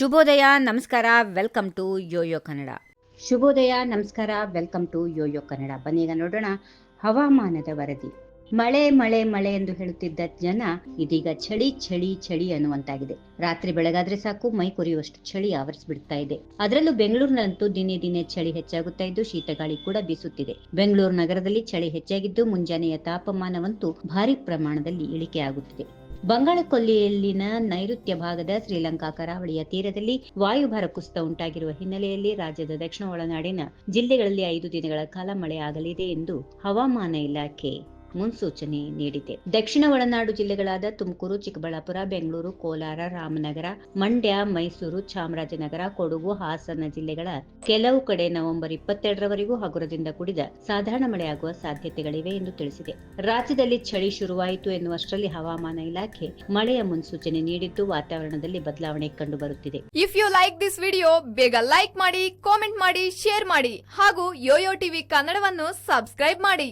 ಶುಭೋದಯ ನಮಸ್ಕಾರ welcome to Yoyo Kannada. ಶುಭೋದಯ ನಮಸ್ಕಾರ ವೆಲ್ಕಮ್ ಟು ಯೋಯೋ ಕನ್ನಡ. ಬನ್ನೀಗ ನೋಡೋಣ ಹವಾಮಾನದ ವರದಿ. ಮಳೆ ಮಳೆ ಮಳೆ ಎಂದು ಹೇಳುತ್ತಿದ್ದ ಜನ ಇದೀಗ ಚಳಿ ಚಳಿ ಚಳಿ ಅನ್ನುವಂತಾಗಿದೆ. ರಾತ್ರಿ ಬೆಳಗಾದ್ರೆ ಸಾಕು ಮೈ ಕೊರಿಯುವಷ್ಟು ಚಳಿ ಆವರಿಸಿಬಿಡ್ತಾ ಇದೆ. ಅದರಲ್ಲೂ ಬೆಂಗಳೂರಿನಂತೂ ದಿನೇ ದಿನೇ ಚಳಿ ಹೆಚ್ಚಾಗುತ್ತಾ ಇದ್ದು ಶೀತಗಾಳಿ ಕೂಡ ಬೀಸುತ್ತಿದೆ. ಬೆಂಗಳೂರು ನಗರದಲ್ಲಿ ಚಳಿ ಹೆಚ್ಚಾಗಿದ್ದು ಮುಂಜಾನೆಯ ತಾಪಮಾನವಂತೂ ಭಾರಿ ಪ್ರಮಾಣದಲ್ಲಿ ಇಳಿಕೆಯಾಗುತ್ತಿದೆ. ಬಂಗಾಳ ಕೊಲ್ಲಿಯಲ್ಲಿನ ನೈಋತ್ಯ ಭಾಗದ ಶ್ರೀಲಂಕಾ ಕರಾವಳಿಯ ತೀರದಲ್ಲಿ ವಾಯುಭಾರ ಕುಸಿತ ಉಂಟಾಗಿರುವ ಹಿನ್ನೆಲೆಯಲ್ಲಿ ರಾಜ್ಯದ ದಕ್ಷಿಣ ಒಳನಾಡಿನ ಜಿಲ್ಲೆಗಳಲ್ಲಿ 5 ದಿನಗಳ ಕಾಲ ಮಳೆ ಆಗಲಿದೆ ಎಂದು ಹವಾಮಾನ ಇಲಾಖೆ ಮುನ್ಸೂಚನೆ ನೀಡಿದೆ. ದಕ್ಷಿಣ ಒಳನಾಡು ಜಿಲ್ಲೆಗಳಾದ ತುಮಕೂರು, ಚಿಕ್ಕಬಳ್ಳಾಪುರ, ಬೆಂಗಳೂರು, ಕೋಲಾರ, ರಾಮನಗರ, ಮಂಡ್ಯ, ಮೈಸೂರು, ಚಾಮರಾಜನಗರ, ಕೊಡಗು, ಹಾಸನ ಜಿಲ್ಲೆಗಳ ಕೆಲವು ಕಡೆ ನವೆಂಬರ್ 22ರವರೆಗೂ ಹಗುರದಿಂದ ಕೂಡಿದ ಸಾಧಾರಣ ಮಳೆಯಾಗುವ ಸಾಧ್ಯತೆಗಳಿವೆ ಎಂದು ತಿಳಿಸಿದೆ. ರಾಜ್ಯದಲ್ಲಿ ಚಳಿ ಶುರುವಾಯಿತು ಎನ್ನುವಷ್ಟರಲ್ಲಿ ಹವಾಮಾನ ಇಲಾಖೆ ಮಳೆಯ ಮುನ್ಸೂಚನೆ ನೀಡಿದ್ದು ವಾತಾವರಣದಲ್ಲಿ ಬದಲಾವಣೆ ಕಂಡು ಬರುತ್ತಿದೆ. If you like this video ಬೇಗ ಲೈಕ್ ಮಾಡಿ, ಕಾಮೆಂಟ್ ಮಾಡಿ, ಶೇರ್ ಮಾಡಿ ಹಾಗೂ ಯೋಯೋ ಟಿವಿ ಕನ್ನಡವನ್ನು ಸಬ್ಸ್ಕ್ರೈಬ್ ಮಾಡಿ.